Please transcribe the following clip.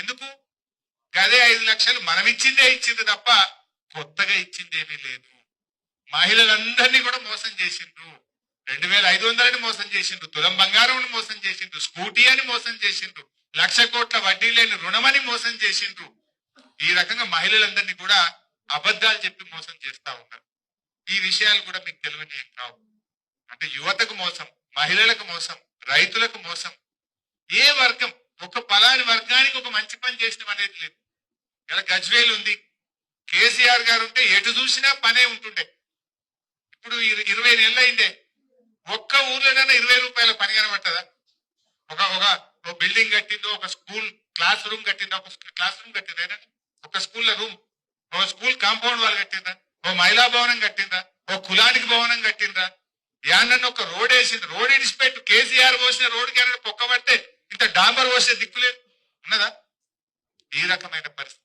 ఎందుకు? గదే 5 లక్షలు మనం ఇచ్చింది తప్ప కొత్తగా ఇచ్చిందేమీ లేదు. మహిళలందరినీ కూడా మోసం చేసిండ్రు. 2500 మోసం చేసిండ్రు, తులం బంగారం మోసం చేసిండ్రు, స్కూటీ అని మోసం చేసిండ్రు, 1,00,000 కోట్ల వడ్డీ లేని రుణమని మోసం చేసిండ్రు. ఈ రకంగా మహిళలందరినీ కూడా అబద్ధాలు చెప్పి మోసం చేస్తా ఉన్నారు. ఈ విషయాలు కూడా మీకు తెలియని ఏం కావు. అంటే యువతకు మోసం, మహిళలకు మోసం, రైతులకు మోసం. ఏ వర్గం, ఒక పలాని వర్గానికి ఒక మంచి పని చేసిన అనేది లేదు. ఇలా గజ్వేల్ ఉంది, కేసీఆర్ గారు ఉంటే ఎటు చూసినా పనే ఉంటుండే. ఇప్పుడు 20 నెలలు అయిందే, ఒక్క ఊర్లోనైనా 20 రూపాయల పని కనబట్టదా? ఒక బిల్డింగ్ కట్టిందో, ఒక స్కూల్ క్లాస్ రూమ్ కట్టిందో, కట్టిందా? ఒక స్కూల్లో రూమ్, ఒక స్కూల్ కాంపౌండ్ వాళ్ళు కట్టిందా? ఓ మహిళా భవనం కట్టిందా? ఓ కులానికి భవనం కట్టిందా? యానన్న ఒక రోడ్ వేసింది. రోడ్ ఇడిచిపెట్టు, కేసీఆర్ పోసిన రోడ్డు కి పొక్కబట్టే ఇంత డాంబర్ పోసే దిక్కులేదు ఉన్నదా? ఈ రకమైన పరిస్థితి.